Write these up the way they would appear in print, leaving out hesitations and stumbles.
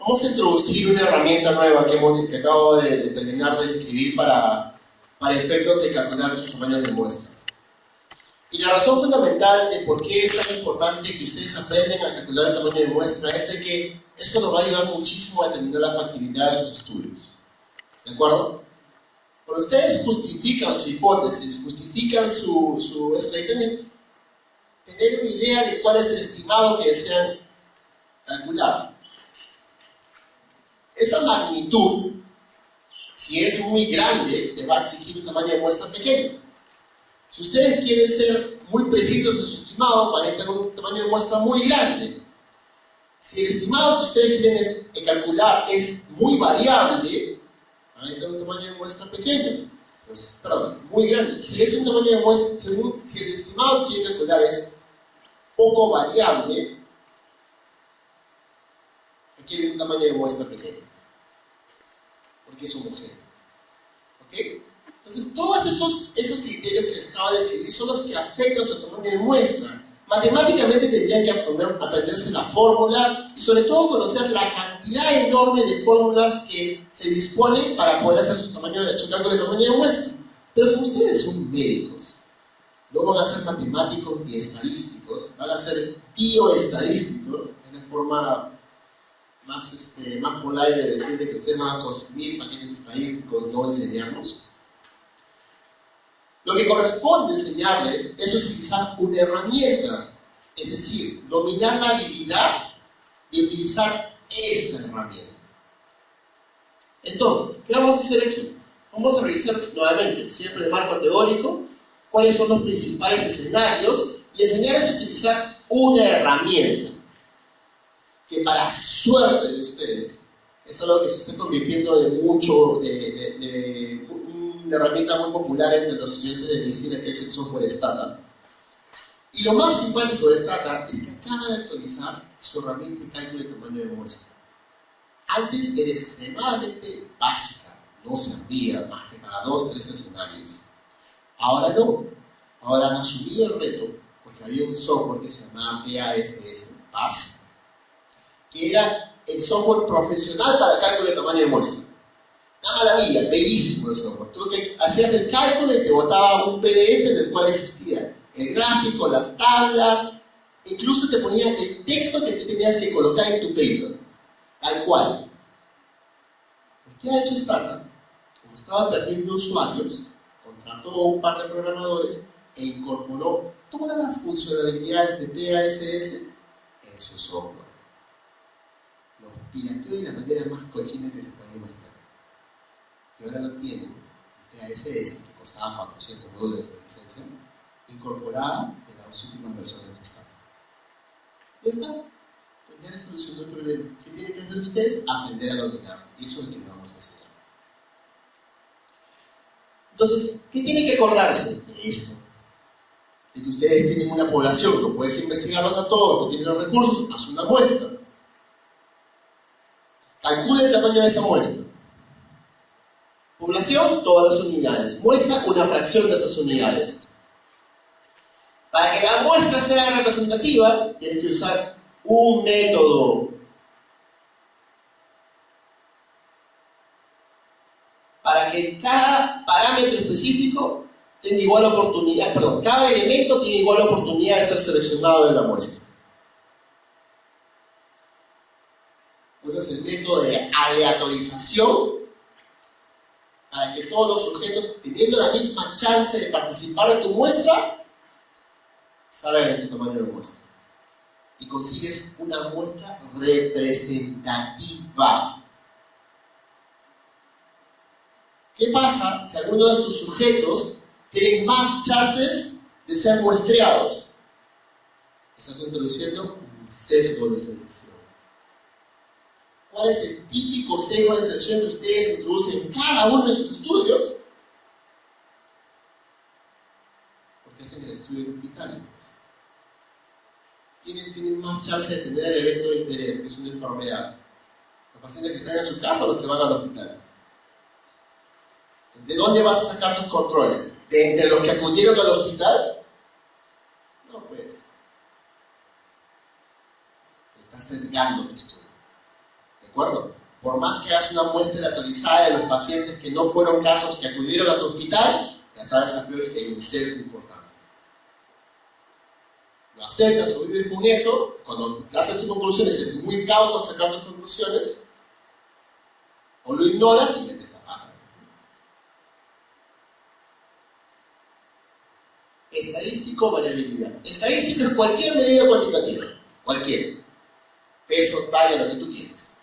Vamos a introducir una herramienta nueva que acabo de terminar de escribir para efectos de calcular sus tamaños de muestra. Y la razón fundamental de por qué es tan importante que ustedes aprendan a calcular el tamaño de muestra es de que eso nos va a ayudar muchísimo a determinar la factibilidad de sus estudios. ¿De acuerdo? Cuando ustedes justifican su hipótesis, justifican necesitan tener una idea de cuál es el estimado que desean calcular. Esa magnitud, si es muy grande, le va a exigir un tamaño de muestra pequeño. Si ustedes quieren ser muy precisos en su estimado, van a tener un tamaño de muestra muy grande. Si el estimado que ustedes quieren calcular es muy variable, van a tener un tamaño de muestra pequeño. Muy grande. Si es un tamaño de muestra, si el estimado que quieren calcular es poco variable, requiere un tamaño de muestra pequeño, porque es homogéneo. ¿Ok? Entonces, todos esos criterios que acabo de escribir son los que afectan su tamaño de muestra. Matemáticamente tendrían que aprenderse la fórmula y sobre todo conocer la cantidad enorme de fórmulas que se disponen para poder hacer su cálculo de tamaño de muestra. Pero como ustedes son médicos, no van a ser matemáticos ni estadísticos, van a ser bioestadísticos, en la forma más polite de decir que ustedes van a consumir paquetes estadísticos, no enseñarnos. Lo que corresponde enseñarles es utilizar una herramienta, es decir, dominar la habilidad de utilizar esta herramienta. Entonces, ¿qué vamos a hacer aquí? Vamos a revisar nuevamente, siempre el marco teórico, cuáles son los principales escenarios y enseñarles a utilizar una herramienta que para suerte de ustedes es algo que se está convirtiendo de una herramienta muy popular entre los estudiantes de medicina, que es el software Stata. Y lo más simpático de Stata es que acaba de actualizar su herramienta de cálculo de tamaño de muestra. Antes era extremadamente básica, no servía más que para 2 o 3 escenarios. Ahora no, ahora han asumido el reto porque había un software que se llamaba PASS, que era el software profesional para el cálculo de tamaño de muestra. Una maravilla, bellísimo el software. Tú hacías el cálculo y te botaba un PDF en el cual existía el gráfico, las tablas, incluso te ponía el texto que tú tenías que colocar en tu paper, tal cual. ¿Qué ha hecho Stata? Como estaba perdiendo usuarios, contrató a un par de programadores e incorporó todas las funcionalidades de PASS en su software. Los pirateó de la manera más cochina que se puede imaginar. Y ahora lo tienen, PASS, que costaba $400 de licencia, incorporada en las últimas versiones de Stata. Ya está. Pues ya le solucionó el problema. ¿Qué tienen que hacer ustedes? Aprender a dominar. Y eso es lo que les vamos a enseñar. Entonces, ¿qué tienen que acordarse de esto? De que ustedes tienen una población, no puedes investigarlos a todos, no tienen los recursos, haz una muestra. Calcula el tamaño de esa muestra. Población, todas las unidades. Muestra una fracción de esas unidades. Para que la muestra sea representativa, tienen que usar un método. Para que cada parámetro específico tenga igual oportunidad, cada elemento tiene igual oportunidad de ser seleccionado de la muestra. Entonces el método de aleatorización, para que todos los sujetos, teniendo la misma chance de participar en tu muestra, salgan en tu tamaño de muestra. Y consigues una muestra representativa. ¿Qué pasa si alguno de estos sujetos tienen más chances de ser muestreados? Estás introduciendo un sesgo de selección. ¿Cuál es el típico sesgo de selección que ustedes introducen en cada uno de sus estudios? Porque hacen el estudio de hospital. ¿Quiénes tienen más chance de tener el evento de interés, que es una enfermedad? ¿Los pacientes que están en su casa o los que van al hospital? ¿De dónde vas a sacar tus controles? ¿De entre los que acudieron al hospital? No, pues. Estás sesgando tu estudio. ¿De acuerdo? Por más que hagas una muestra aleatorizada de los pacientes que no fueron casos que acudieron a tu hospital, ya sabes a priori que hay un sesgo importante. Lo aceptas o vives con eso, cuando haces tus conclusiones, eres muy cauto al sacar tus conclusiones, o lo ignoras y metes la pata. Estadístico, variabilidad. Estadístico es cualquier medida cuantitativa, cualquier. Peso, talla, lo que tú quieras.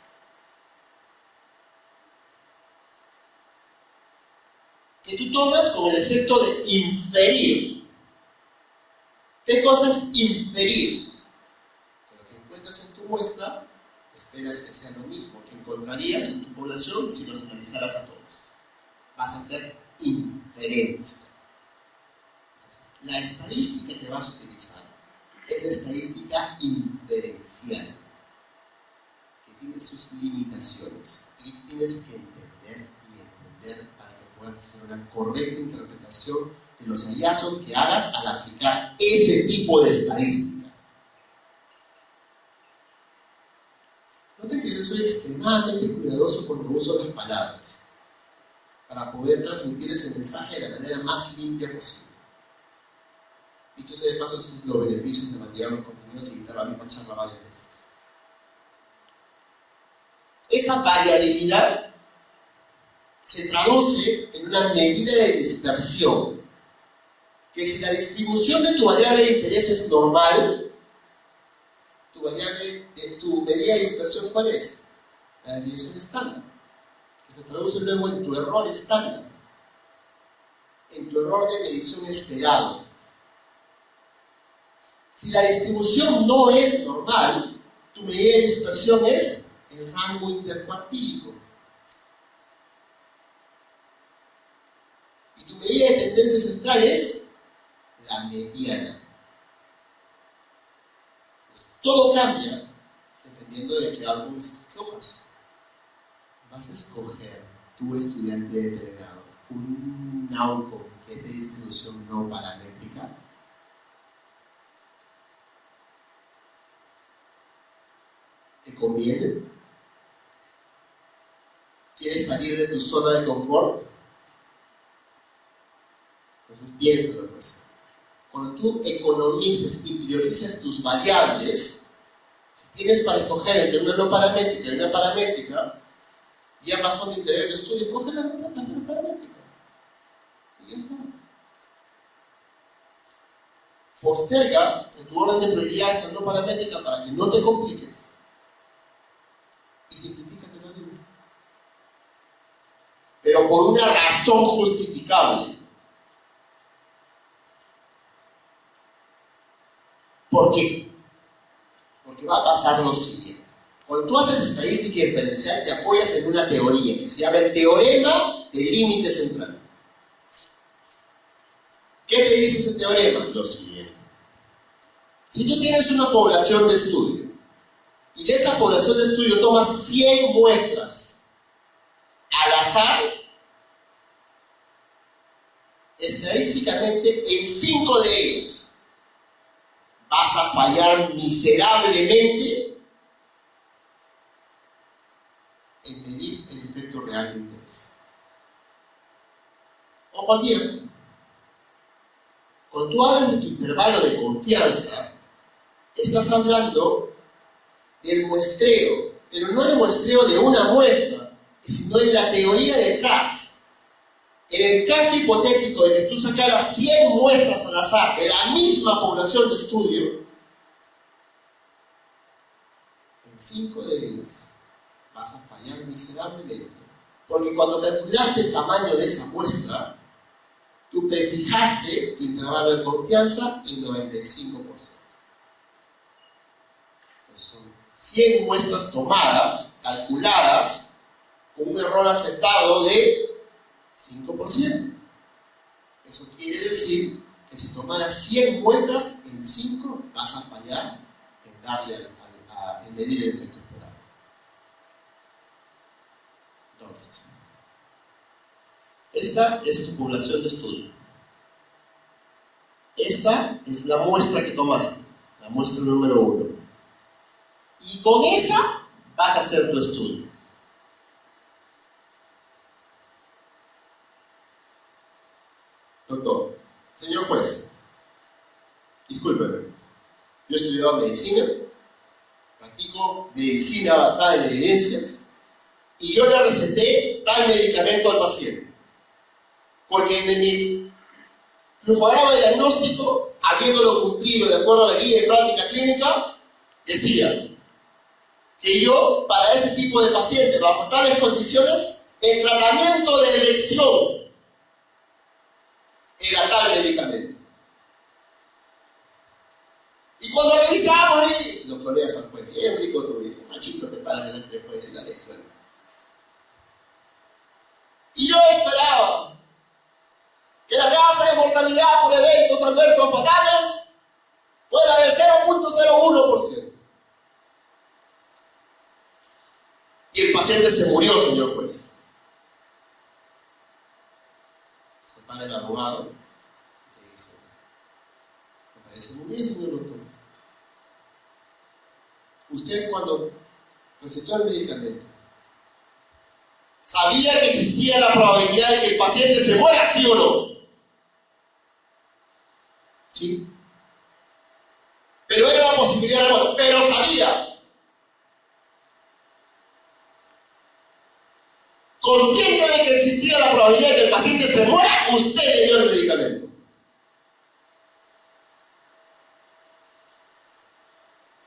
Que tú tomas con el efecto de inferir. ¿Qué cosa es inferir? Que lo que encuentras en tu muestra, esperas que sea lo mismo que encontrarías en tu población si los analizaras a todos. Vas a hacer inferencia. Entonces, la estadística que vas a utilizar es la estadística inferencial, que tiene sus limitaciones y que tienes que entender y entender para que puedas hacer una correcta interpretación de los hallazgos que hagas al aplicar ese tipo de estadística. Noten que yo soy extremadamente cuidadoso cuando uso las palabras para poder transmitir ese mensaje de la manera más limpia posible. Dicho sea de paso, esos son los beneficios de maquillar los contenidos y editar la misma charla varias veces. Esa variabilidad se traduce en una medida de dispersión, que si la distribución de tu variable de interés es normal, tu medida de dispersión, ¿cuál es? La desviación estándar, que se traduce luego en tu error estándar, en tu error de medición esperado. Si la distribución no es normal, tu medida de dispersión es el rango intercuartílico. Y tu medida de tendencia central es la mediana. Pues todo cambia dependiendo de qué álbum escojas. Vas a escoger, tu estudiante de pregrado, un outcome que es de distribución no paramétrica. ¿Te conviene? ¿Quieres salir de tu zona de confort? Entonces piénsalo, pues. Cuando tú economices y priorices tus variables, si tienes para escoger entre una no paramétrica y una paramétrica, y ambas son de interés de estudio, escoge la no paramétrica. Y ya está. Posterga en tu orden de prioridades la no paramétrica para que no te compliques. Y simplifícate la vida. Pero por una razón justificable. ¿Por qué? Porque va a pasar lo siguiente. Cuando tú haces estadística diferencial, te apoyas en una teoría que se llama el teorema del límite central. ¿Qué te dice ese teorema? Lo siguiente. Si tú tienes una población de estudio, y de esa población de estudio tomas 100 muestras al azar, estadísticamente en 5 de ellas vas a fallar miserablemente en medir el efecto real de interés. Ojo aquí, cuando tú hablas de tu intervalo de confianza, estás hablando del muestreo, pero no del muestreo de una muestra, sino de la teoría detrás. En el caso hipotético de que tú sacaras 100 muestras al azar de la misma población de estudio, en 5 de ellas vas a fallar miserablemente, porque cuando calculaste el tamaño de esa muestra, tú prefijaste tu intervalo de confianza en 95%. Son 100 muestras tomadas, calculadas, con un error aceptado de 5%. Eso quiere decir que si tomaras 100 muestras, en 5 vas a fallar en medir el efecto esperado. Entonces, esta es tu población de estudio. Esta es la muestra que tomaste, la muestra número 1. Y con esa vas a hacer tu estudio. doctor, señor juez, discúlpeme, yo he estudiado medicina, practico medicina basada en evidencias y yo le receté tal medicamento al paciente. Porque en mi flujograma diagnóstico, habiéndolo cumplido de acuerdo a la guía de práctica clínica, decía que yo, para ese tipo de pacientes, bajo tales condiciones, el tratamiento de elección era tal medicamento. Y cuando revisamos, los colegas al juez, bien rico tu hijo, machito, te paras delante del juez en la elección. Y yo esperaba que la tasa de mortalidad por eventos adversos fatales fuera de 0.01%. Y el paciente se murió, señor juez. Se para el abogado y dice: me parece muy bien, señor doctor. Usted, cuando recetó el medicamento, ¿sabía que existía la probabilidad de que el paciente se muera, sí o no? Sí. Pero era la posibilidad de muerte, pero sabía. Consciente de que existía la probabilidad de que el paciente se muera, usted le dio el medicamento.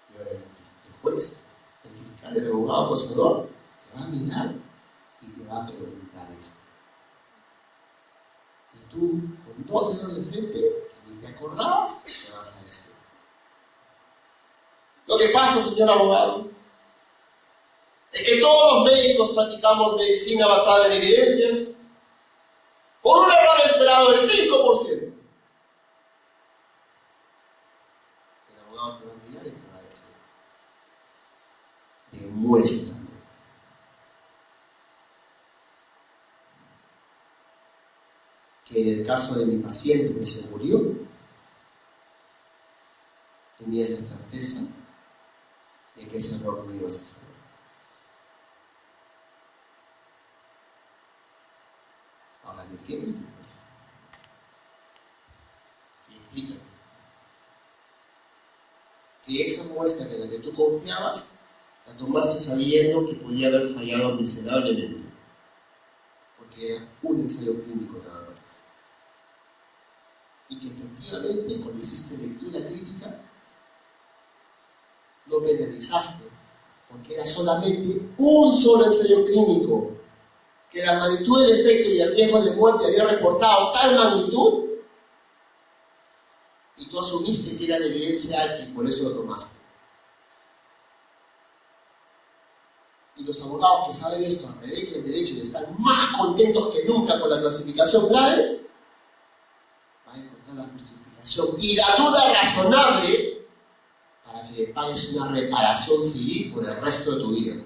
Y ahora el juez, el fiscal, el abogado, el acusador, te va a mirar y te va a preguntar esto. Y tú, con 2 dedos de frente, que ni te acordabas, te vas a decir. Lo que pasa, señor abogado, es que todos los médicos practicamos medicina basada en evidencias por un error esperado del 5%. El abogado te va a mirar y te va a decir: demuéstrame. Que en el caso de mi paciente que se murió, tenía la certeza de que ese error no iba a suceder. Ahora defiéndete, pues. Y explícame que esa muestra en la que tú confiabas la tomaste sabiendo que podía haber fallado miserablemente, porque era un ensayo clínico nada más. Y que efectivamente, cuando hiciste lectura crítica, lo penalizaste, porque era solamente un solo ensayo clínico, que la magnitud del efecto y el riesgo de muerte había reportado tal magnitud, y tú asumiste que era de evidencia alta y por eso lo tomaste. Y los abogados que saben esto al revés y al derecho y están más contentos que nunca con la clasificación grave, van a encontrar la justificación y la duda razonable para que le pagues una reparación civil por el resto de tu vida,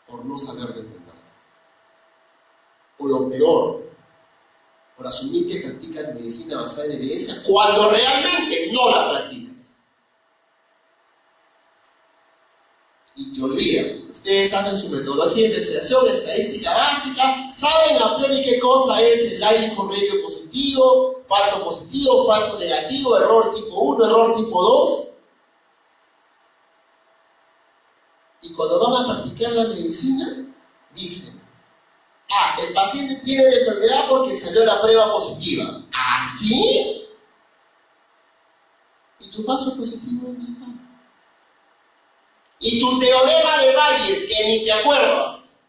por no saber defenderte. O lo peor, por asumir que practicas medicina basada en evidencia cuando realmente no la practicas. Y te olvidan. Ustedes hacen su metodología de investigación, estadística básica, saben a priori qué cosa es el Lyell medio positivo, falso negativo, error tipo 1, error tipo 2. Y cuando van a practicar la medicina, dicen: el paciente tiene la enfermedad porque salió la prueba positiva. ¿Así? ¿Y tu falso positivo dónde está? ¿Y tu teorema de Bayes, que ni te acuerdas?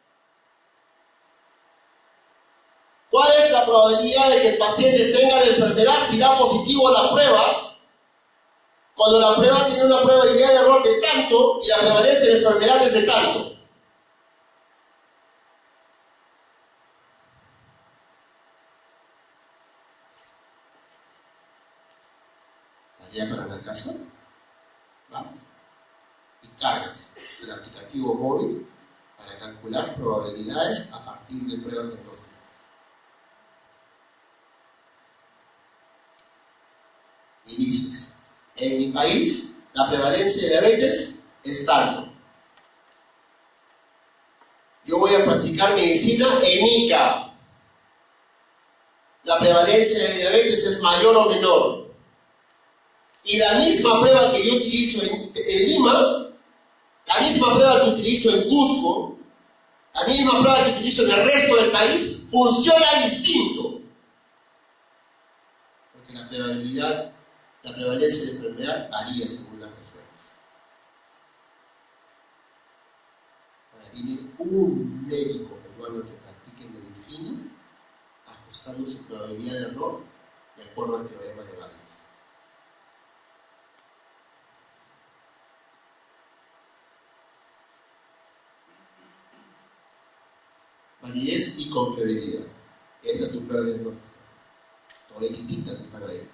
¿Cuál es la probabilidad de que el paciente tenga la enfermedad si da positivo a la prueba, cuando la prueba tiene una probabilidad de error de tanto y la prevalencia de enfermedad es de tanto? Tarea para la casa: vas y cargas el aplicativo móvil para calcular probabilidades a partir de pruebas diagnósticas. Y dices: en mi país la prevalencia de diabetes es tanto. Yo voy a practicar medicina en ICA. prevalencia de diabetes es mayor o menor. Y la misma prueba que yo utilizo en Lima, la misma prueba que utilizo en Cusco, la misma prueba que utilizo en el resto del país, funciona distinto. Porque la prevalencia de enfermedad varía según las regiones. Ahora, dime un médico peruano que practique medicina ajustando su probabilidad de error de acuerdo al teorema de Bayes. Validez y confiabilidad. Esa es tu prueba de diagnóstico. Todas distintas están ahí.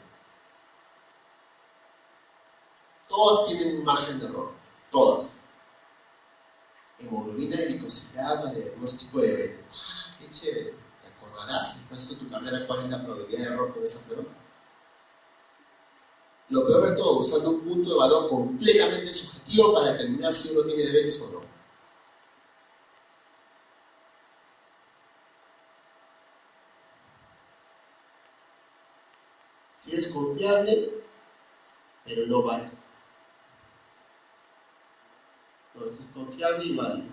Todas tienen un margen de error. Todas. Hemoglobina glicosida para diagnóstico de evento. ¡Ah, qué chévere! ¿Te acordarás si puesto tu carrera cuál es la probabilidad de error con esa prueba? Lo peor de todo, usando un punto de valor completamente subjetivo para determinar si uno tiene diabetes o no. Si es confiable, pero no válido. Entonces, es confiable y válido.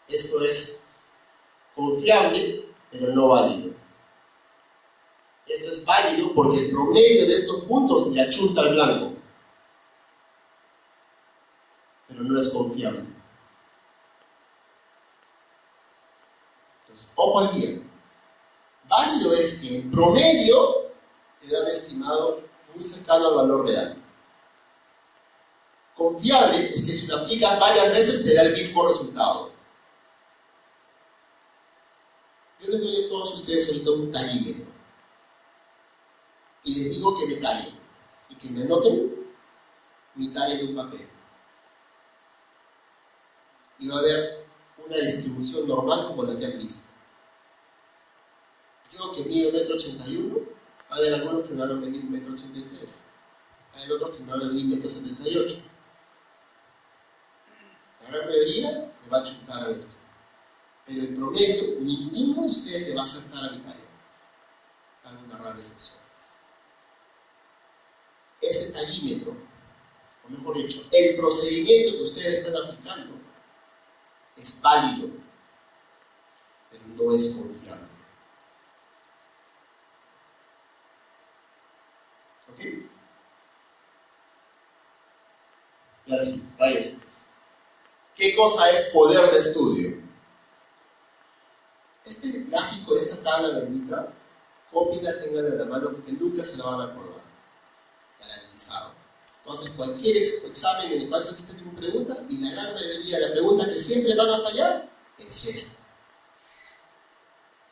Esto es confiable, pero no válido. Esto es válido porque el promedio de estos puntos le achunta al blanco. Pero no es confiable. Entonces, ojo al guía. Válido es que en promedio te da un estimado muy cercano al valor real. Confiable es que si lo aplicas varias veces te da el mismo resultado. Yo les doy a todos ustedes ahorita un tallímetro. Y les digo que me tallen. Y que me anoten mi talla en un papel. Y va a haber una distribución normal como la que han visto. Yo que mido 1,81 m, va a haber algunos que van a medir 1,83 m. Va a haber otros que van a medir 1,78 m. La gran mayoría le va a chutar a esto. Pero en promedio, ninguno de ustedes le va a acertar a mi talla. Salvo una rara excepción. Ese tallímetro, o mejor dicho, el procedimiento que ustedes están aplicando es válido, pero no es confiable. ¿Ok? Y ahora sí, raíces. ¿Qué cosa es poder de estudio? Este gráfico, esta tabla bendita, cópienla, tenganla en la mano porque nunca se la van a acordar. Garantizado. Entonces, cualquier examen en el cual se este tipo de preguntas, y la gran mayoría de las preguntas que siempre van a fallar, es esta.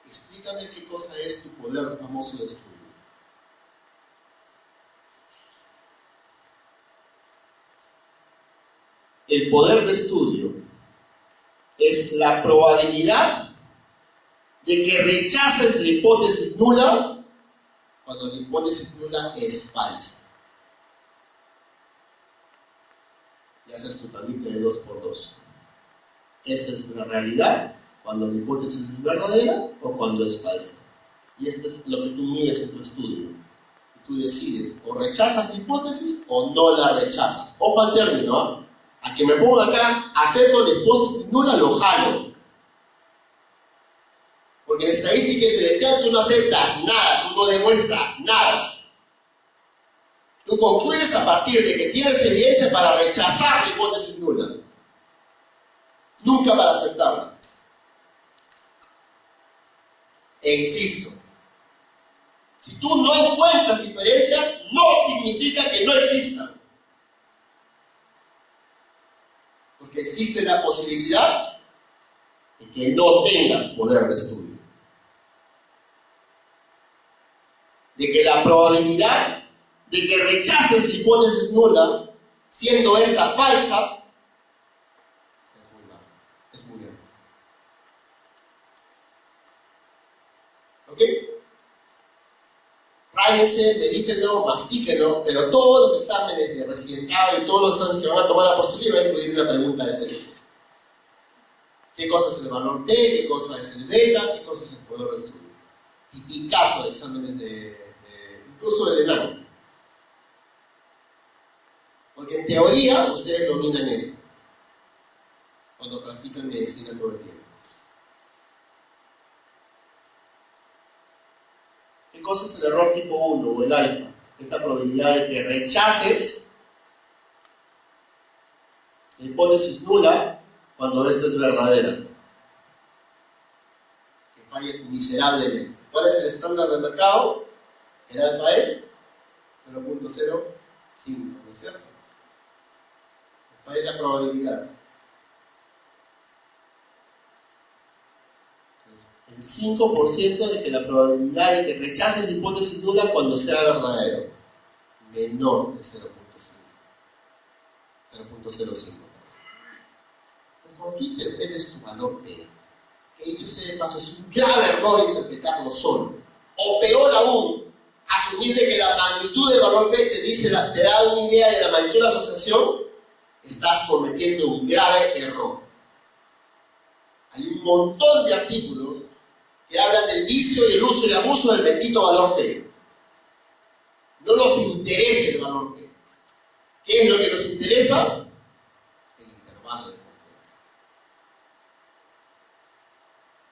Explícame qué cosa es tu poder famoso de estudio. El poder de estudio es la probabilidad de que rechaces la hipótesis nula cuando la hipótesis nula es falsa. Y haces tu tablita de 2×2. Esta es la realidad cuando la hipótesis es verdadera o cuando es falsa. Y esto es lo que tú mides en tu estudio. Y tú decides, o rechazas la hipótesis o no la rechazas. Ojo al término, ¿eh? A que me pongo acá, acepto la hipótesis nula, lo jalo. Porque en estadística intelectual tú no aceptas nada, tú no demuestras nada. Tú concluyes a partir de que tienes evidencia para rechazar la hipótesis nula. Nunca para aceptarla. E insisto, si tú no encuentras diferencias, no significa que no existan. Porque existe la posibilidad de que no tengas poder de estudio. De que la probabilidad de que rechaces la hipótesis nula, siendo esta falsa, es muy baja, es muy alta. ¿Ok? Ráyense, medítenlo, mastíquenlo, pero todos los exámenes de residentado y todos los exámenes que van a tomar a posteriori van a incluir una pregunta de este tipo. ¿Qué cosa es el valor P? ¿Qué cosa es el beta? ¿Qué cosa es el poder residual? Tipicazo de exámenes incluso de ENAM. Porque en teoría ustedes dominan esto cuando practican medicina todo el tiempo. ¿Qué cosa es el error tipo 1 o el alfa? Es la probabilidad de que rechaces la hipótesis nula cuando esta es verdadera. Que falles miserablemente. ¿Cuál es el estándar del mercado? El alfa es 0.05, ¿no es cierto? ¿Cuál es la probabilidad? El 5% de que la probabilidad de que rechaces la hipótesis nula cuando sea verdadero. Menor de 0.5. 0.05. Cuando tú interpretes tu valor P, que dicho sea de paso, es un grave error interpretarlo solo. O peor aún, asumir de que la magnitud del valor P te da una idea de la magnitud de la asociación, estás cometiendo un grave error. Hay un montón de artículos que hablan del vicio y el uso y el abuso del bendito valor P. No nos interesa el valor P. ¿Qué es lo que nos interesa? El intervalo de confianza.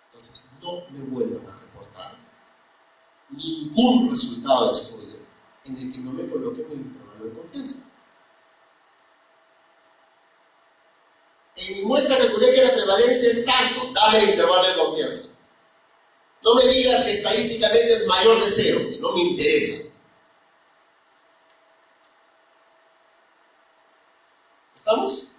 Entonces, no me vuelvan a reportar ningún resultado de estudio en el que no me coloquen el intervalo de confianza. En mi muestra calculé que la prevalencia es tanto, dame el intervalo de confianza. No me digas que estadísticamente es mayor de 0, que no me interesa. ¿Estamos?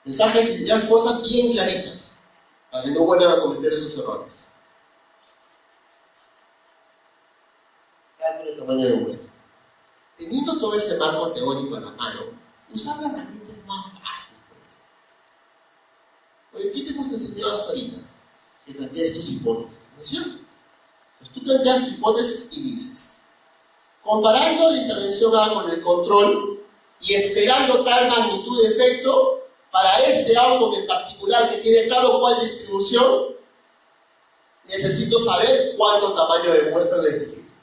Mensajes y las cosas bien claritas, para que no vuelvan a cometer esos errores. Cálculo de tamaño de muestra. Teniendo todo ese marco teórico en la mano, usar la herramienta es más fácil, pues. Oye, ¿qué te hemos enseñado hasta ahorita? Que plantees tus hipótesis, ¿no es cierto? Entonces tú planteas tu hipótesis y dices, comparando la intervención A con el control y esperando tal magnitud de efecto, para este outcome en particular que tiene tal o cual distribución, necesito saber cuánto tamaño de muestra necesito.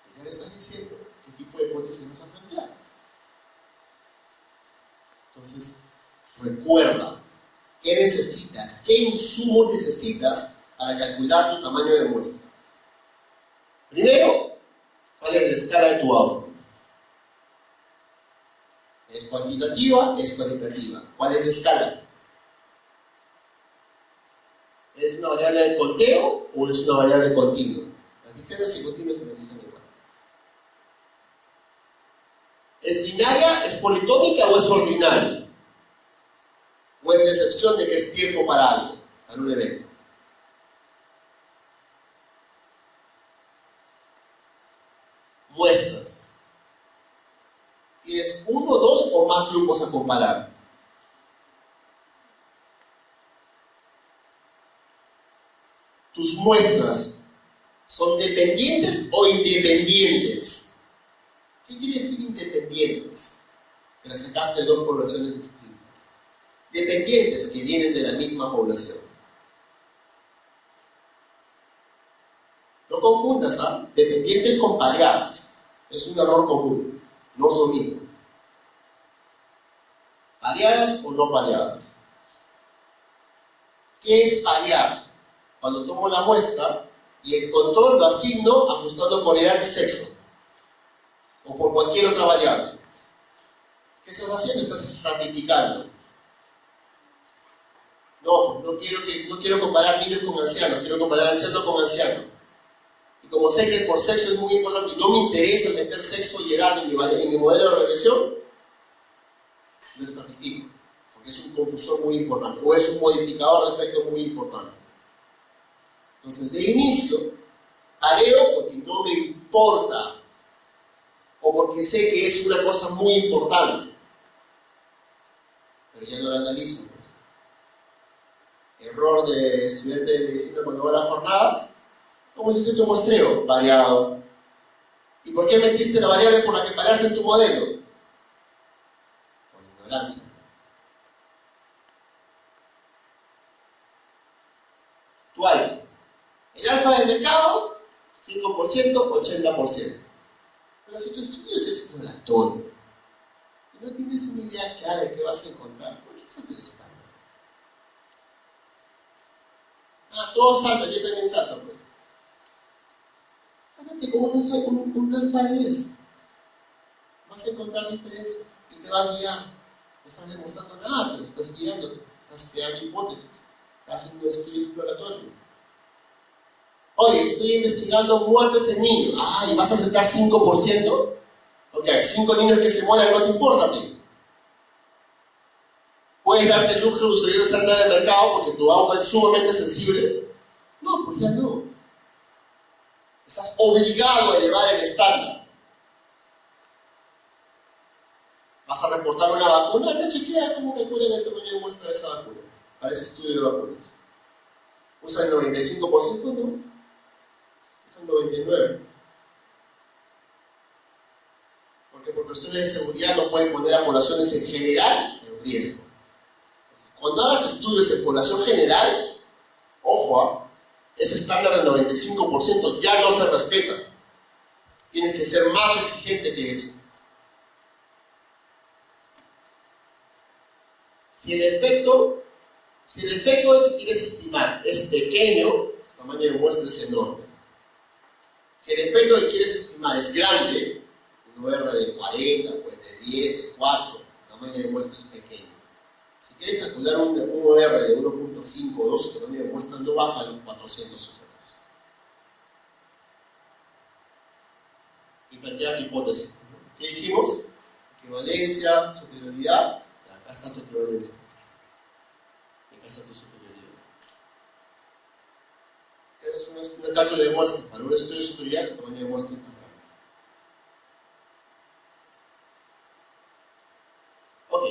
Y ya le estás diciendo qué tipo de hipótesis vas a plantear. Entonces, recuerda qué necesitas, qué insumos necesitas para calcular tu tamaño de muestra. Primero, ¿cuál es la escala de tu outcome? ¿Es cuantitativa? ¿Es cualitativa? ¿Cuál es la escala? ¿Es una variable de conteo o es una variable continua? Las tijeras y continuas se realizan igual. ¿Es binaria? ¿Es politómica o es ordinal? ¿O es la excepción de que es tiempo para algo, para un evento? Muestras. ¿Tienes uno, dos o más grupos a comparar? ¿Tus muestras son dependientes o independientes? ¿Qué quiere decir independientes? Que las sacaste de dos poblaciones distintas. Dependientes, que vienen de la misma población. No confundas, ¿ah? Dependientes con pareadas. Es un error común. No es lo mismo. ¿Pareadas o no pareadas? ¿Qué es parear? Cuando tomo la muestra y el control lo asigno ajustando por edad y sexo o por cualquier otra variable. ¿Qué estás haciendo? Estás estratificando. No quiero comparar niños con ancianos, quiero comparar ancianos con ancianos. Y como sé que por sexo es muy importante y no me interesa meter sexo y edad en mi modelo de regresión, lo estratifico, porque es un confusor muy importante, o es un modificador de efecto muy importante. Entonces, de inicio, pareo porque no me importa, o porque sé que es una cosa muy importante, pero ya no la analizo. Pues. Error de estudiante de medicina cuando va a las jornadas. ¿Cómo se hace tu muestreo? Variado. ¿Y por qué metiste la variable por la que paraste en tu modelo? Porque no tolerancia. Tu alfa. El alfa del mercado, 5%, 80%. Pero si tu estudio es exploratorio y no tienes una idea clara de qué vas a encontrar, ¿por qué usas el estándar? Todos saltan, yo también salto, pues. Fíjate como un alfa es. Vas a encontrar diferencias y te va a guiar. No estás demostrando nada, pero estás guiándote, estás creando hipótesis, estás haciendo un estudio exploratorio. Oye, estoy investigando muertes en niños. ¿Y vas a aceptar 5%? Ok, 5 niños que se mueran no te importa a ti. ¿Puedes darte el lujo de subir el estándar de mercado porque tu agua es sumamente sensible? No, pues ya no. Estás obligado a elevar el estándar. ¿Vas a reportar una vacuna? Te chequea cómo calculan el tamaño de muestra de esa vacuna para ese estudio de vacunas. ¿Usa el 95%? No. Usa el 99%. Porque por cuestiones de seguridad no pueden poner a poblaciones en general en riesgo. Cuando hagas estudios en población general, ojo, ese estándar del 95% ya no se respeta. Tienes que ser más exigente que eso. Si el efecto que quieres estimar es pequeño, el tamaño de muestra es enorme. Si el efecto que quieres estimar es grande, un R de 40, pues de 10, de 4, el tamaño de muestra es pequeño. Si quieres calcular un R de 1.5 o 2, el tamaño de muestra no baja de 400 sujetos. Y plantea tu hipótesis. ¿Qué dijimos? Equivalencia, superioridad. Acá está tu equivalencia. Acá está tu superioridad. Es un cálculo de muestra. Para un estudio de superioridad, tu tamaño de muestra es más grande. Ok.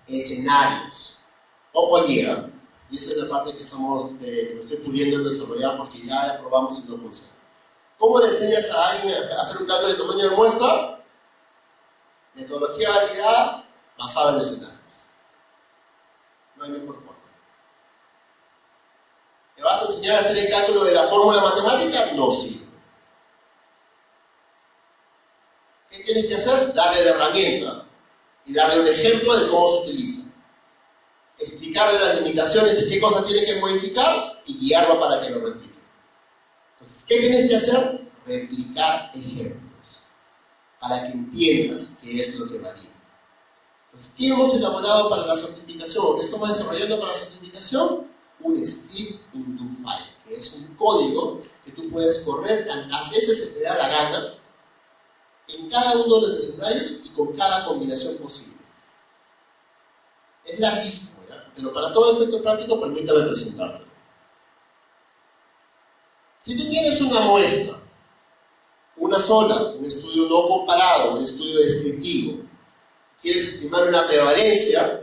Escenarios. Ojo al día. Y esa es la parte que me estoy pudiendo en desarrollar porque ya probamos y no funciona. ¿Cómo le enseñas a alguien a hacer un cálculo de tamaño de muestra? Metodología validada basada en escenarios. No hay mejor forma. ¿Me vas a enseñar a hacer el cálculo de la fórmula matemática? No sirve. ¿Qué tienes que hacer? Darle la herramienta y darle un ejemplo de cómo se utiliza. Explicarle las limitaciones y qué cosas tiene que modificar y guiarlo para que lo replique. Entonces, ¿qué tienes que hacer? Replicar ejemplos para que entiendas qué es lo que varía. Entonces, ¿qué hemos elaborado para la certificación? ¿Qué estamos desarrollando para la certificación? Un script in do file, que es un código que tú puedes correr tantas veces se te da la gana en cada uno de los escenarios y con cada combinación posible. Es larguísimo, ¿ya? Pero para todo efecto práctico, permítame presentártelo. Si tú tienes una muestra, una sola, un estudio no comparado, un estudio descriptivo, quieres estimar una prevalencia,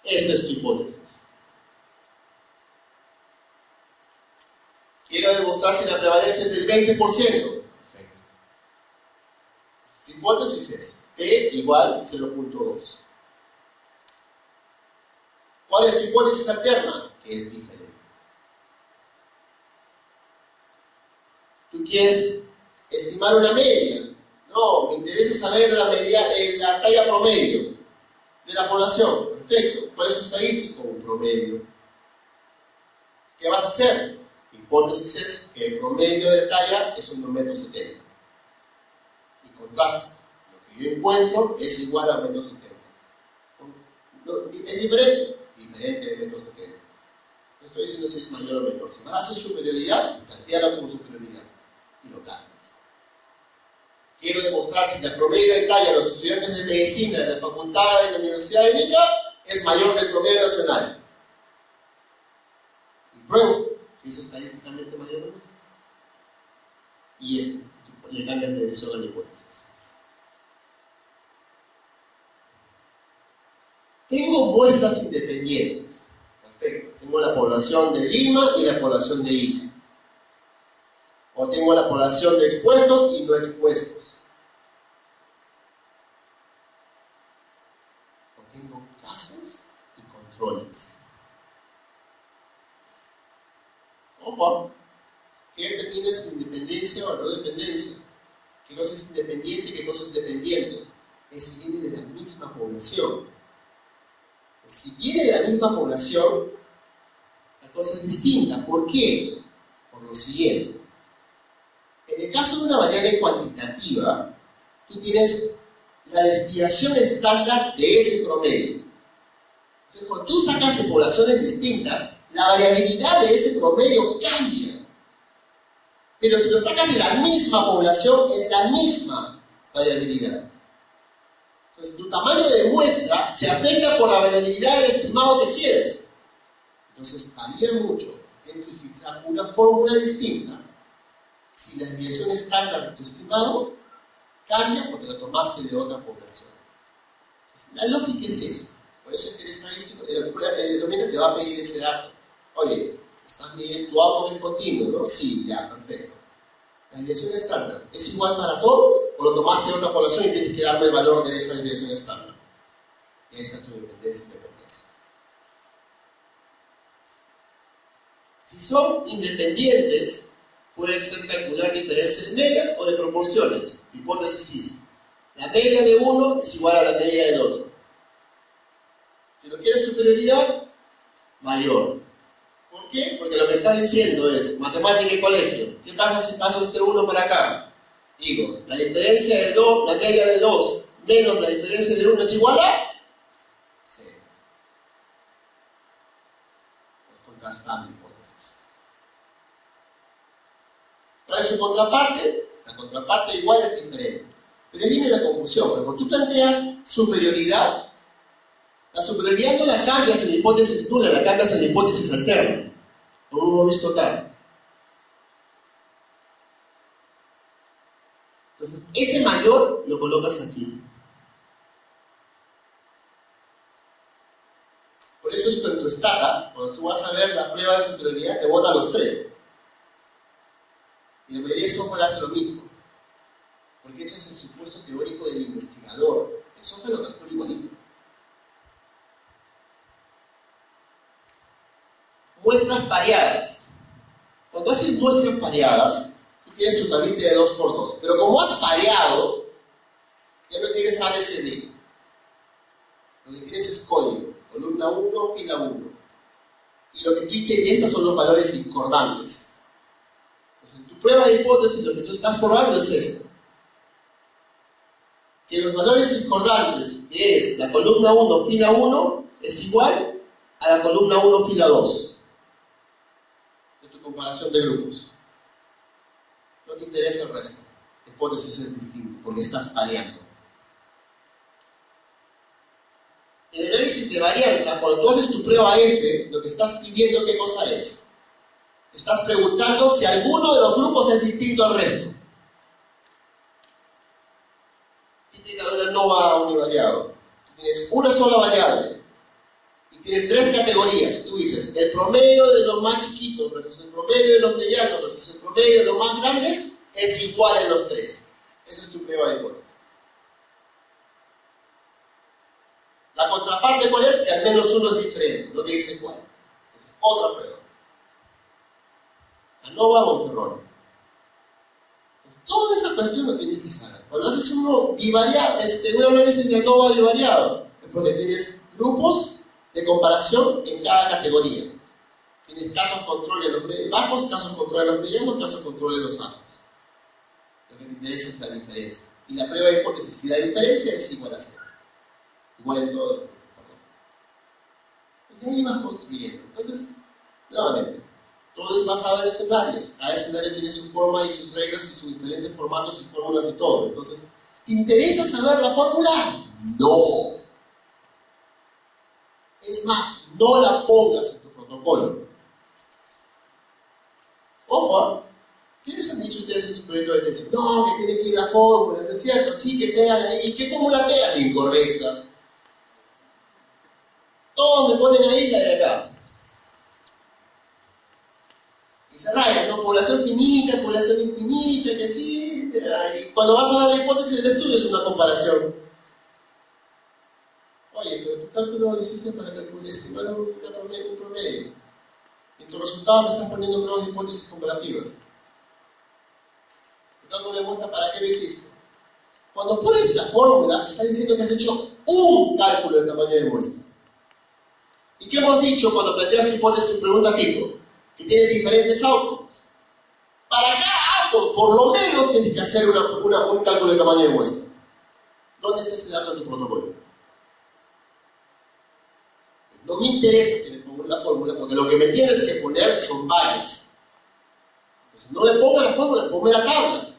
esta es tu hipótesis. Quiero demostrar si la prevalencia es del 20%. Perfecto. Tu hipótesis es P igual 0.2. ¿Cuál es tu hipótesis alterna? Que es diferente. Tú quieres estimar una media. No, me interesa saber la talla promedio de la población. Perfecto. ¿Cuál es su estadístico? Un promedio. ¿Qué vas a hacer? Hipótesis es que el promedio de talla es 1,70 m. Y contrastas. Lo que yo encuentro es igual a 1,70 m. ¿Es diferente? Diferente de 1,70 m. No estoy diciendo si es mayor o menor. Si vas a hacer superioridad, plantéala como superioridad. Y lo cambias. Quiero demostrar si la promedio de talla de los estudiantes de medicina de la facultad de la Universidad de Lima es mayor que el promedio nacional. Y pruebo si es estadísticamente mayor o no. Y le cambias de dirección a la hipótesis. Tengo muestras independientes. Perfecto. Tengo la población de Lima y la población de Ica. O tengo la población de expuestos y no expuestos. tengo casos y controles. Ojo, ¿qué determina si independencia o no dependencia? ¿Qué cosa es independiente y qué cosa es dependiente? Es si viene de la misma población. Si viene de la misma población, la cosa es distinta. ¿Por qué? Por lo siguiente. En el caso de una variable cuantitativa, tú tienes la desviación estándar de ese promedio. Entonces, cuando tú sacas de poblaciones distintas, la variabilidad de ese promedio cambia. Pero si lo sacas de la misma población, es la misma variabilidad. Entonces, tu tamaño de muestra se afecta por la variabilidad del estimado que quieres. Entonces, varía mucho. Tienes que utilizar una fórmula distinta. Si la desviación estándar de tu estimado cambia porque lo tomaste de otra población. Entonces, la lógica es eso. Por eso es que el estadístico, el dominante te va a pedir ese dato. Oye, ¿estás midiendo tu auto en continuo, no? Sí, ya, perfecto. ¿La desviación estándar es igual para todos o lo tomaste de otra población y tienes que darme el valor de esa desviación estándar? Y esa es tu dependencia. Si son independientes, puede ser calcular diferencias medias o de proporciones. Hipótesis is. La media de uno es igual a la media del otro. Si lo quieres superioridad, mayor. ¿Por qué? Porque lo que está diciendo es matemática y colegio. ¿Qué pasa si paso este 1 para acá? Digo, la diferencia de 2, la media de 2 menos la diferencia de 1 es igual a 0. Es contrastable hipótesis. ¿Cuál es su contraparte? La contraparte igual es diferente. Pero ahí viene la confusión, porque cuando tú planteas superioridad, la superioridad no la cambias en la hipótesis nula, la cambias en la hipótesis alterna. Como hemos visto acá. Entonces, ese mayor lo colocas aquí. Por eso es que en tu estata, cuando tú vas a ver la prueba de superioridad, te botan los 3. Y la mayoría de software hace lo mismo. Porque ese es el supuesto teórico del investigador. El software lo calcula igualito. Muestras pareadas. Cuando haces muestras pareadas, tú tienes tu tablita de 2×2. Pero como has pareado, ya no tienes ABCD. Lo que tienes es código. Columna 1, fila 1. Y lo que tú interesas son los valores discordantes. Entonces, en tu prueba de hipótesis, lo que tú estás probando es esto. Que los valores discordantes, que es la columna 1, fila 1, es igual a la columna 1, fila 2. Comparación de grupos. No te interesa el resto. La hipótesis es distinta porque estás pareando. En el análisis de varianza, cuando tú haces tu prueba F, lo que estás pidiendo, ¿qué cosa es? Estás preguntando si alguno de los grupos es distinto al resto. ¿Quién tiene una ANOVA univariado? Tú tienes una sola variable. Tiene 3 categorías. Tú dices, el promedio de los más chiquitos versus el promedio de los medianos versus el promedio de los más grandes es igual en los 3. Esa es tu prueba de hipótesis. La contraparte, ¿cuál es? Que al menos uno es diferente, no te dice cuál. Esa es otra prueba. ANOVA o Ferroni. Toda esa cuestión lo tienes que saber. Cuando haces uno bivariado, un análisis de ANOVA bivariado, es porque tienes grupos de comparación en cada categoría. Tienes casos control en los bajos, casos control en los medianos, casos control en los altos. Lo que te interesa es la diferencia. Y la prueba de hipótesis, si la diferencia es igual a 0. Igual en todo. Y ahí vas construyendo. Entonces, nuevamente, todo es basado en escenarios. Cada escenario tiene su forma y sus reglas y sus diferentes formatos y fórmulas y todo. Entonces, ¿te interesa saber la fórmula? No. Es más, no la pongas en tu protocolo. Ojo, ¿qué les han dicho ustedes en su proyecto de tesis? No, que tiene que ir la fórmula, ¿no es cierto? Sí, que pegan ahí. ¿Qué fórmula pegan? Incorrecta. Todos me ponen ahí la de acá. Y se raya, ¿no? Población finita, población infinita, que sí. Y cuando vas a ver la hipótesis del estudio es una comparación. Oye, pero tu cálculo lo hiciste para estimar un promedio. En tu resultado me estás poniendo nuevas hipótesis comparativas. Tu cálculo de muestra, ¿para qué lo hiciste? Cuando pones la fórmula, estás diciendo que has hecho un cálculo de tamaño de muestra. ¿Y qué hemos dicho cuando planteas tu hipótesis, tu pregunta tipo? Que tienes diferentes outcomes. Para cada outcome, por lo menos tienes que hacer un cálculo de tamaño de muestra. ¿Dónde está ese dato en tu protocolo? No me interesa que me pongas la fórmula, porque lo que me tienes que poner son varias. Entonces, no me pongas la fórmula, ponme la tabla.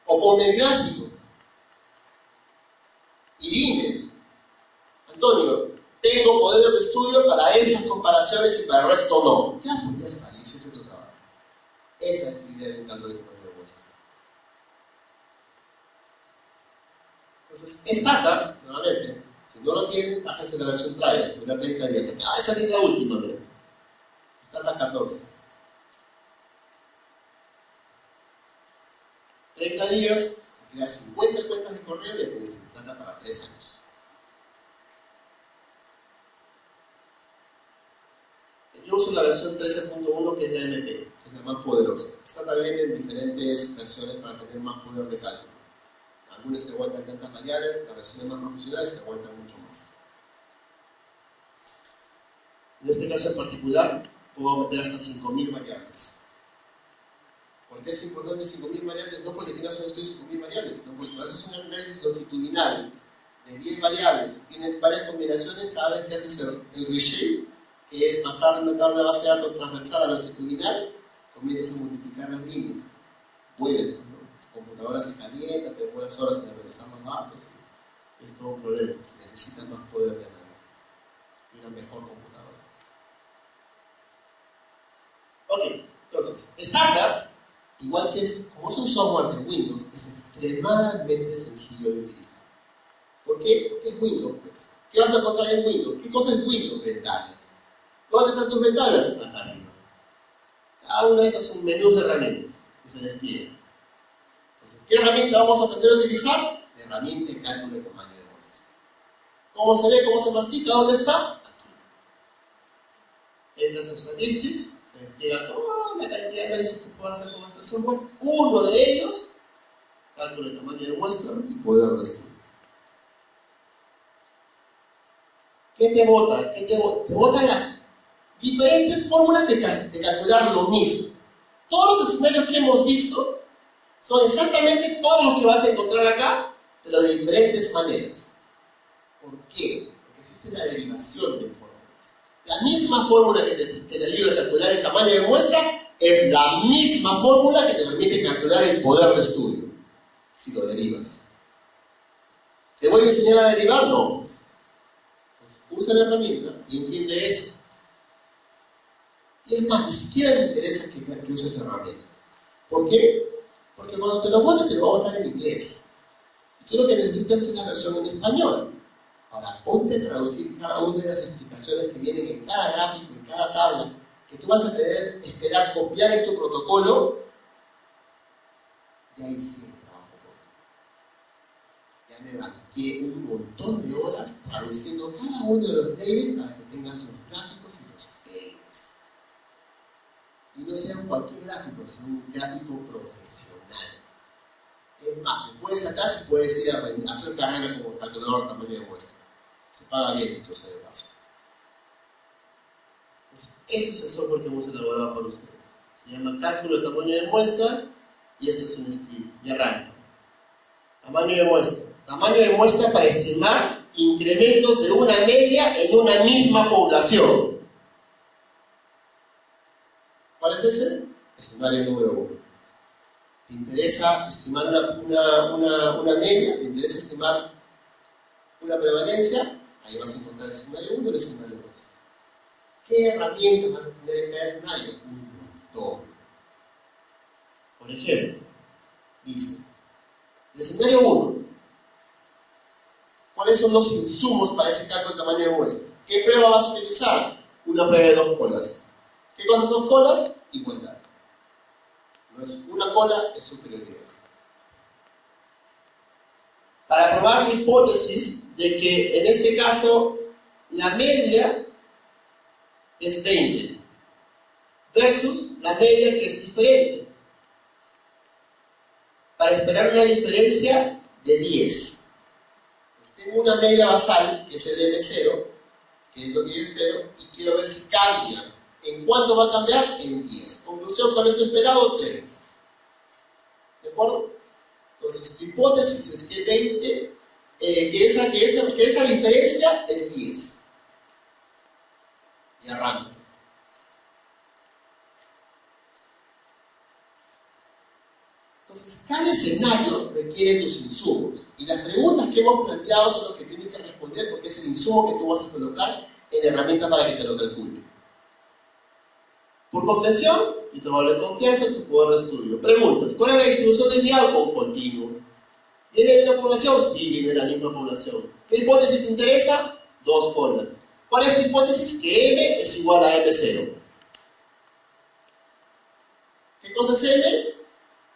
O ponme el gráfico. Y dime, Antonio, tengo poder de estudio para esas comparaciones y para el resto no. Ya, pues ya está, y ese es tu trabajo. Esa es la idea de un cálculo de tamaño de muestra. Entonces, Stata, nuevamente, si no lo tienen, bájense la versión trial, dura 30 días. Acaba de salir la última, ¿no? Stata 14. 30 días, te creas 50 cuentas de correo y ya tienes Stata para 3 años. Yo uso la versión 13.1, que es la MP, que es la más poderosa. Está también en diferentes versiones para tener más poder de cálculo. Algunas te aguantan tantas variables, las versiones más profesionales te aguantan mucho más. En este caso en particular, puedo meter hasta 5.000 variables. ¿Por qué es importante 5.000 variables? No porque tengas un estudio de 5.000 variables, sino porque haces un análisis longitudinal de 10 variables, tienes varias combinaciones cada vez que haces el reshape, que es pasar de una tabla de base de datos transversal a longitudinal, comienzas a multiplicar las líneas. Vuelve, ¿no? Tu computadora se calienta, te demoras horas en analizar los datos, y es todo un problema. Se necesita más poder de análisis y una mejor computadora. Ok, entonces, Stata, igual que como es un software de Windows, es extremadamente sencillo de utilizar. ¿Por qué? Porque es Windows, pues. ¿Qué vas a encontrar en Windows? ¿Qué cosa es Windows? Ventanas. ¿Dónde están tus ventanas? Acá arriba. Cada una de estas son menús de herramientas que se despliegan. Entonces, ¿qué herramienta vamos a aprender a utilizar? La herramienta de cálculo de tamaño de muestra. ¿Cómo se ve? ¿Cómo se mastica? ¿Dónde está? Aquí. Entras en Statistics, se despliega toda la cantidad de análisis que puedas hacer con este software. Uno de ellos, cálculo de tamaño de muestra y poder de estudio. ¿Qué te bota? Te botan las diferentes fórmulas de calcular lo mismo. Todos los escenarios que hemos visto son exactamente todo lo que vas a encontrar acá, pero de diferentes maneras. ¿Por qué? Porque existe la derivación de fórmulas. La misma fórmula que te ayuda a calcular el tamaño de muestra es la misma fórmula que te permite calcular el poder de estudio, si lo derivas. ¿Te voy a enseñar a derivar? No. Pues usa la herramienta y entiende eso. Y es más, ni siquiera le interesa que uses la herramienta. ¿Por qué? Porque cuando te lo bote, te lo va a botar en inglés. Y tú lo que necesitas es una versión en español. Ahora, ponte a traducir cada una de las explicaciones que vienen en cada gráfico, en cada tabla, que tú vas a esperar copiar en tu protocolo. Ya hice el trabajo por ti. Ya me banqué un montón de horas traduciendo cada uno de los labels para que tengas los gráficos y los pegues. Y no sea cualquier gráfico, sino un gráfico profesional. Es más, después de esa clase puedes ir a hacer carrera como calculador de tamaño de muestra. Se paga bien, entonces de paso. Este es el software que hemos elaborado para ustedes. Se llama cálculo de tamaño de muestra y este es un script. Y arranca. Tamaño de muestra. Tamaño de muestra para estimar incrementos de una media en una misma población. ¿Cuál es ese? Escenario número 1. ¿Te interesa estimar una media? ¿Te interesa estimar una prevalencia? Ahí vas a encontrar el escenario 1 y el escenario 2. ¿Qué herramientas vas a tener en cada escenario? Un montón. Por ejemplo, dice, el escenario 1. ¿Cuáles son los insumos para ese cálculo de tamaño de muestra? ¿Qué prueba vas a utilizar? Una prueba de 2 colas. ¿Qué cosas son colas? Igualdad. No es una cola, es superioridad. para probar la hipótesis de que en este caso la media es 20 versus la media que es diferente, para esperar una diferencia de 10. Pues tengo una media basal, que es el M0, que es lo que yo espero, y quiero ver si cambia. ¿En cuánto va a cambiar? En 10. Conclusión, con esto esperado, 3. ¿De acuerdo? Entonces, tu hipótesis es que 20, que esa diferencia es 10. Y arrancas. Entonces, cada escenario requiere tus insumos. Y las preguntas que hemos planteado son las que tienes que responder porque es el insumo que tú vas a colocar en la herramienta para que te lo calcule. Por convención, intervalo de confianza, tu poder de estudio. Preguntas: ¿cuál es la distribución del diálogo continuo? ¿Viene de una población? Sí, viene de la misma población. ¿Qué hipótesis te interesa? 2 colas. ¿Cuál es tu hipótesis? Que M es igual a M0. ¿Qué cosa es M?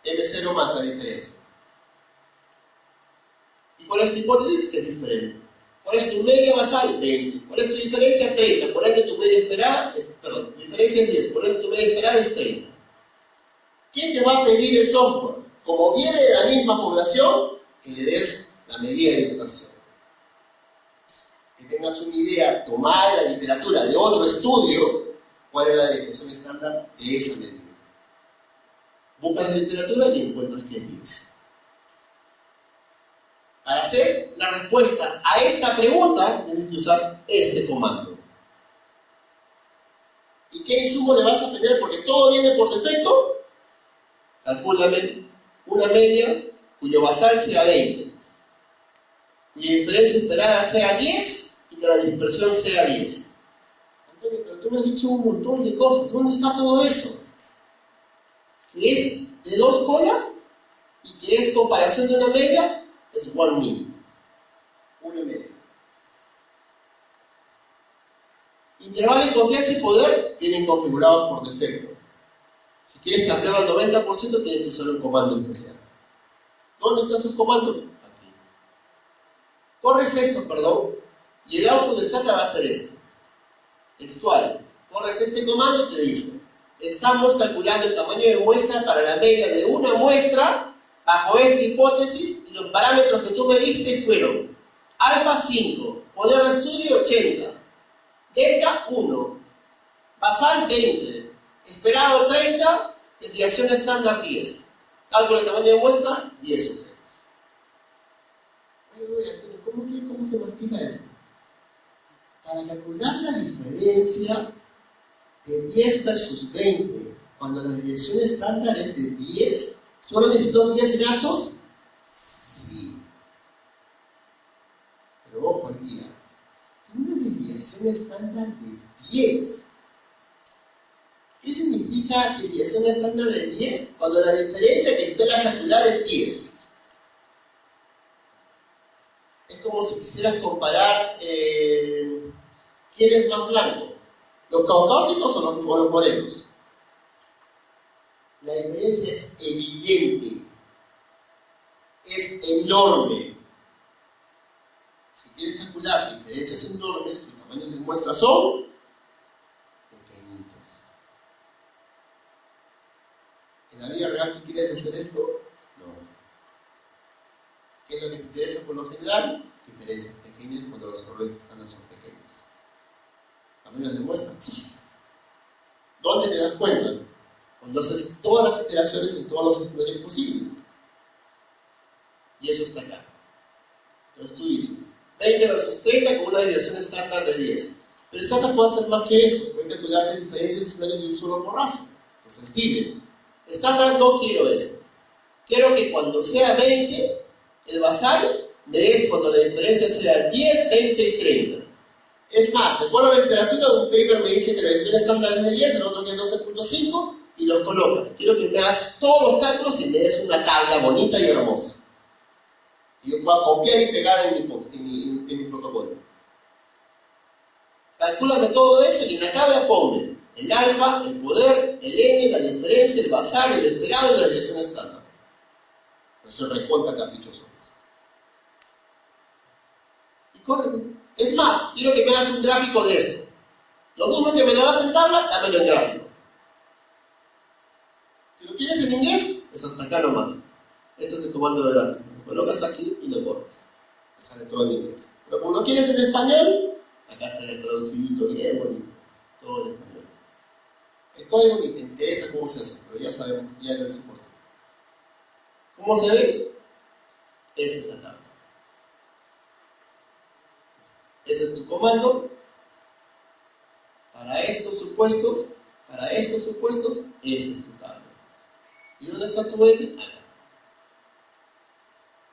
M0 más la diferencia. ¿Y cuál es tu hipótesis? Que es diferente. ¿Cuál es tu media basal? 20. ¿Cuál es tu diferencia? 30. Por ende tu media esperada es, perdón, tu diferencia es 10. Por ende tu media esperada es 30. ¿Quién te va a pedir el software? Como viene de la misma población, que le des la medida de dispersión. Que tengas una idea tomada de la literatura de otro estudio, cuál es la dispersión estándar de esa medida. Buscas la literatura y encuentras que es 10. Para hacer la respuesta a esta pregunta, tienes que usar este comando. ¿Y qué insumo le vas a tener? Porque todo viene por defecto. Calcúlame una media cuyo basal sea 20, cuya diferencia esperada sea 10 y que la dispersión sea 10. Antonio, pero tú me has dicho un montón de cosas. ¿Dónde está todo eso? Que es de 2 colas y que es comparación de una media, es one mean. Una media. Intervalo de confianza y poder vienen configurados por defecto. Si quieres cambiarlo al 90%, tienes que usar un comando especial. ¿Dónde están sus comandos? Aquí. Corres esto, perdón, y el output de Stata va a ser este. Textual. Corres este comando y te dice: estamos calculando el tamaño de muestra para la media de una muestra bajo esta hipótesis y los parámetros que tú me diste fueron alfa 5, poder de estudio 80, delta 1, basal 20, esperado 30, desviación estándar 10. Cálculo de tamaño de muestra, 10 objetos. Oye, ¿cómo se mastica eso? Para calcular la diferencia de 10 versus 20, cuando la desviación estándar es de 10, ¿solo necesito 10 gatos? Sí. Pero ojo, mira, una desviación estándar de 10. ¿Qué significa desviación estándar de 10? Cuando la diferencia que esperas calcular es 10. Es como si quisieras comparar quién es más blanco, los caucásicos o los morenos. La diferencia es evidente, es enorme. Si quieres calcular diferencias enormes, tus tamaños de muestra son pequeñitos. ¿En la vida real tú quieres hacer esto? No. ¿Qué es lo que te interesa por lo general? Diferencias pequeñas cuando los errores están son pequeños. Tamaños de muestra. ¿Dónde te das cuenta? Cuando haces todas las iteraciones en todos los escenarios posibles. Y eso está acá. Entonces tú dices 20 versus 30 con una desviación estándar de 10. Pero Stata puede hacer más que eso. Puede calcular las diferencias escenarios de un solo porrazo. Entonces Steven, Stata no quiero eso. Quiero que cuando sea 20, el basal me des cuando la diferencia sea 10, 20 y 30. Es más, de acuerdo a la literatura, un paper me dice que la desviación estándar es de 10, el otro que es 12.5, y los colocas. Quiero que me hagas todos los cálculos y me des una tabla bonita y hermosa. Y yo puedo copiar y pegar en mi protocolo. Calcúlame todo eso y en la tabla ponme el alfa, el poder, el n, la diferencia, el basal, el esperado y la desviación estándar. Eso es recontra caprichoso. Correcto. Es más, quiero que me hagas un gráfico de esto. Lo mismo que me lo hagas en tabla, dámelo en gráfico. Si lo quieres en inglés, es hasta acá nomás. Este es el comando de gráfico. Lo colocas aquí y lo borras. Te sale todo en inglés. Pero como lo quieres en español, acá está el traducidito bien bonito. Todo en español. El código ni te interesa cómo se hace, pero ya sabemos, ya lo hice por ti. ¿Cómo se ve? Esta es la tabla. Ese es tu comando. Para estos supuestos, esta es tu tabla. ¿Y dónde está tu N? Acá.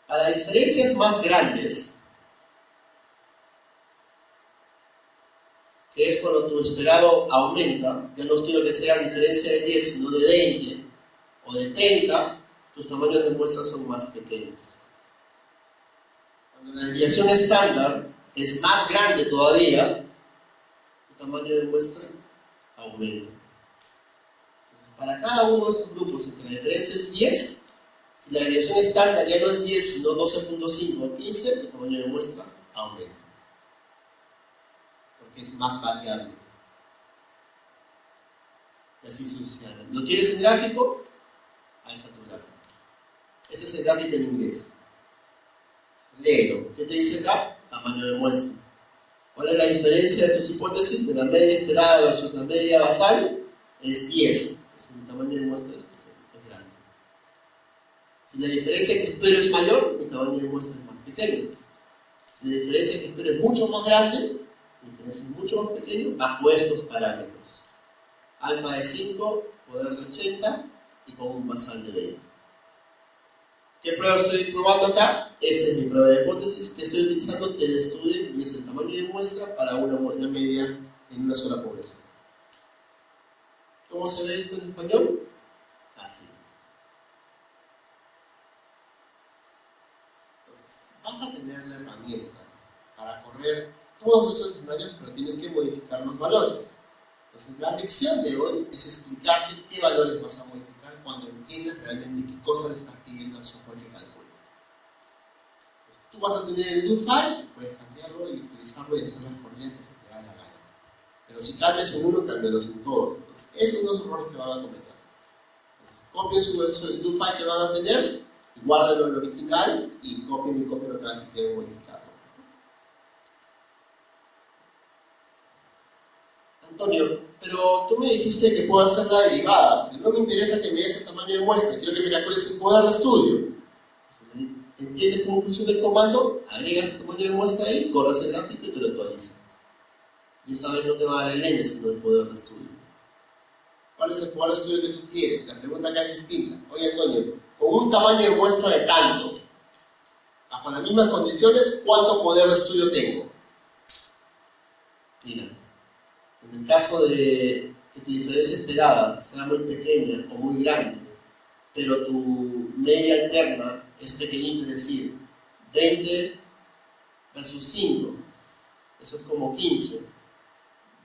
Para diferencias más grandes, que es cuando tu esperado aumenta, ya no quiero que sea diferencia de 10, sino de 20 o de 30, tus tamaños de muestra son más pequeños. Cuando la desviación estándar es más grande todavía, tu tamaño de muestra aumenta. Para cada uno de estos grupos, si la diferencia es 10, si la desviación estándar ya no es 10, sino 12.5 o 15, tu tamaño de muestra aumenta. Porque es más variable. Y así sucesivamente. ¿Lo quieres en gráfico? Ahí está tu gráfico. Ese es el gráfico en inglés. Léelo. ¿Qué te dice acá? Tamaño de muestra. ¿Cuál es la diferencia de tus hipótesis? De la media esperada versus la media basal es 10. Mi tamaño de muestra es grande. Si la diferencia que espero es mayor, mi tamaño de muestra es más pequeño. Si la diferencia que espero es mucho más grande, mi diferencia es mucho más pequeño, bajo estos parámetros. Alfa de 5, poder de 80 y con un basal de 20. ¿Qué prueba estoy probando acá? Esta es mi prueba de hipótesis que estoy utilizando TDStudent y es el tamaño de muestra para una media en una sola población. ¿Cómo se ve esto en español? Así. Entonces, vas a tener la herramienta para correr todos esos escenarios, pero tienes que modificar los valores. Entonces, la lección de hoy es explicarte qué valores vas a modificar cuando entiendas realmente qué cosa le estás pidiendo al software que calcule. Entonces, tú vas a tener el do file, puedes cambiarlo y utilizarlo y hacer las coordenadas que se te da la gana. Pero si cambias en uno, cámbialos en todos. Entonces, esos son los errores que van a cometer. Entonces, copien su versión del do file que van a tener, y guárdenlo en el original y copien lo que quieren modificarlo. Antonio, pero tú me dijiste que puedo hacer la derivada. No me interesa que me des el tamaño de muestra, quiero que me calcules el poder de estudio. ¿Entiendes cómo funciona el comando? Agregas el tamaño de muestra ahí, corres el gráfico y te lo actualizas. Y esta vez no te va a dar el N, sino el poder de estudio. ¿Cuál es el poder de estudio que tú quieres? La pregunta acá es distinta. Oye, Antonio, con un tamaño de muestra de tanto, bajo las mismas condiciones, ¿cuánto poder de estudio tengo? Mira, en el caso de que tu diferencia esperada sea muy pequeña o muy grande, pero tu media alterna es pequeñita, es decir, 20 versus 5, eso es como 15.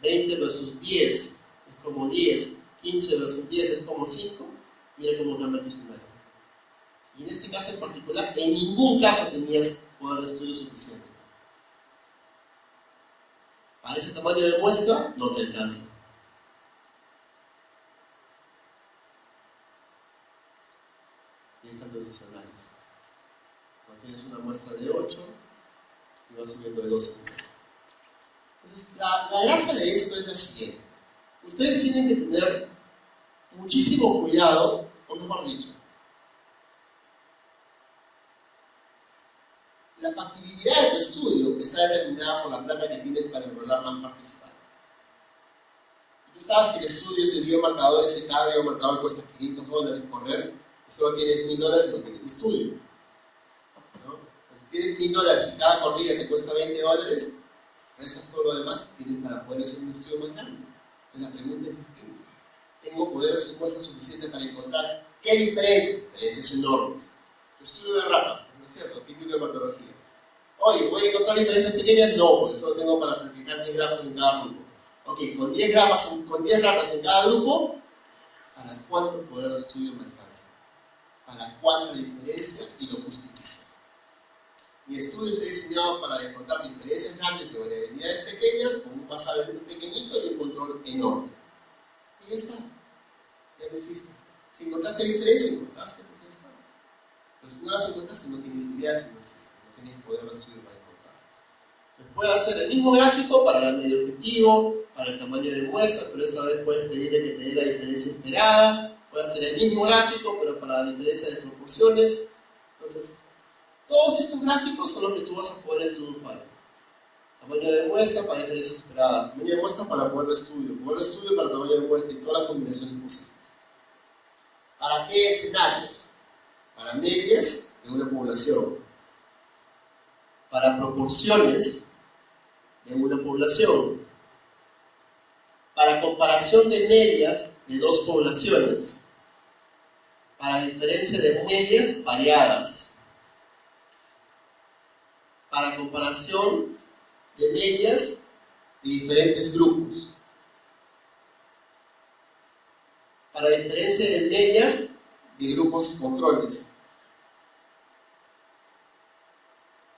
20 versus 10 es como 10, 15 versus 10 es como 5, mira cómo cambia tu escenario. Y en este caso en particular, en ningún caso tenías poder de estudio suficiente. Para ese tamaño de muestra no te alcanza. Y están los escenarios. Cuando tienes una muestra de 8 y vas subiendo de 12. Entonces, la gracia de esto es la siguiente. Ustedes tienen que tener muchísimo cuidado, o mejor dicho, la factibilidad de tu estudio está determinada por la plata que tienes para enrolar más participantes. Tú sabes que el estudio, si dio marcador SKB o marcador cuesta $500 correr, y solo tienes $1000, no tienes estudio. ¿No? Pues si tienes $1000 y cada corrida te cuesta $20, rezas todo lo demás y tienes para poder hacer un estudio más grande. Entonces la pregunta es distinta. ¿Tengo poder de fuerza suficiente para encontrar qué diferencias? Diferencias enormes. Tu estudio de rata, ¿no es cierto? Típico de hematología. Oye, ¿voy a encontrar diferencias pequeñas? No, porque solo tengo para triplicar 10 grafos en cada grupo. Ok, con 10 ratas en cada grupo, ¿para cuánto poder de estudio me alcanza? ¿Para cuánta diferencia? Y lo justificas. Mi estudio está diseñado para encontrar diferencias grandes de variabilidades pequeñas con un pasable muy pequeñito y un control enorme. Y ya está. Ya lo hiciste. Si encontraste diferencia, encontraste, pues ya está. Pero si no las encontraste, no tienes idea si no existe. No tienes poder de estudio para encontrarlas. Entonces, puedes hacer el mismo gráfico para el medio objetivo, para el tamaño de muestra, pero esta vez puedes pedirle que te dé la diferencia esperada. Puedes hacer el mismo gráfico, pero para la diferencia de proporciones. Entonces, todos estos gráficos son los que tú vas a poder en tu file. Tamaño de muestra para diferencia esperada, tamaño de muestra para poder de estudio para tamaño de muestra y todas las combinaciones posibles. ¿Para qué escenarios? Para medias de una población, para proporciones de una población, para comparación de medias de dos poblaciones, para diferencia de medias variadas, para comparación de medias de diferentes grupos, para diferencia de medias de grupos y controles,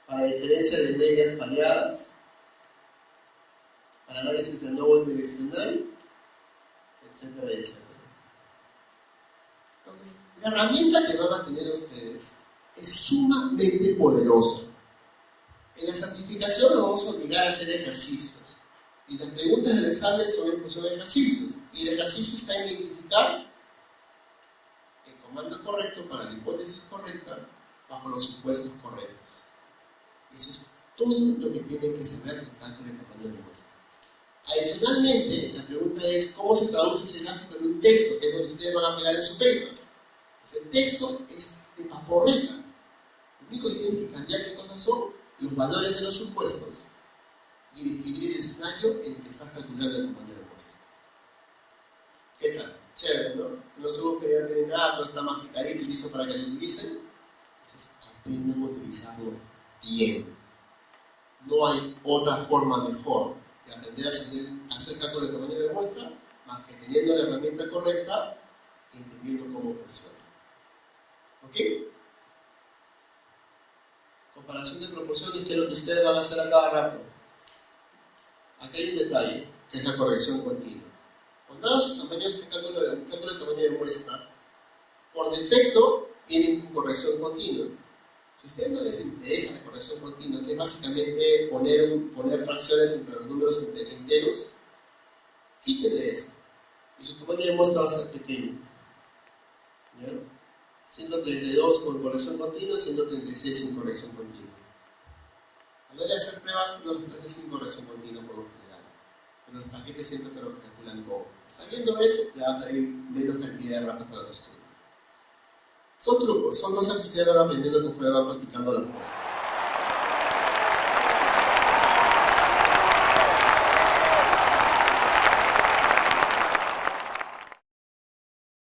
para diferencia de medias variadas, para análisis del nodo direccional, etcétera, etcétera. Entonces, la herramienta que van a tener ustedes es sumamente poderosa. En la certificación nos vamos a obligar a hacer ejercicios. Y las preguntas del examen son en función de ejercicios. Y el ejercicio está en identificar el comando correcto para la hipótesis correcta bajo los supuestos correctos. Eso es todo lo que tiene que saber el cálculo de tamaño de muestra. Adicionalmente, la pregunta es cómo se traduce ese gráfico en un texto, que es lo que ustedes van a pegar en su paper. El texto es de paporreta. Lo único que tienen que cambiar qué cosas son los valores de los supuestos y describir el escenario en el que estás calculando el tamaño de muestra. ¿Qué tal? Chévere, ¿no? No somos que ya tienen nada, todo está masticadito y listo para que lo utilicen. Entonces, aprendan a utilizarlo bien. No hay otra forma mejor de aprender a hacer cálculo de tamaño de muestra más que teniendo la herramienta correcta y entendiendo cómo funciona. ¿Ok? Comparación de proporciones, que es lo que ustedes van a hacer a cada rato. Aquí hay un detalle, que es la corrección continua. Cuando hagan su tamaño de cálculo de tamaño de muestra, por defecto vienen con corrección continua. Si a ustedes no les interesa la corrección continua, que es básicamente poner fracciones entre los números enteros, quítenle eso. Y su tamaño de muestra va a ser pequeño. ¿Ya? 132 con corrección continua, 136 sin corrección continua. A la hora de hacer pruebas, uno los hace sin corrección continua por lo general. Pero los paquetes siempre te los calculan todo. Sabiendo eso, te va a salir menos cantidad de rato para tu estudio. Son trucos, son cosas que ustedes van aprendiendo conforme van practicando las cosas.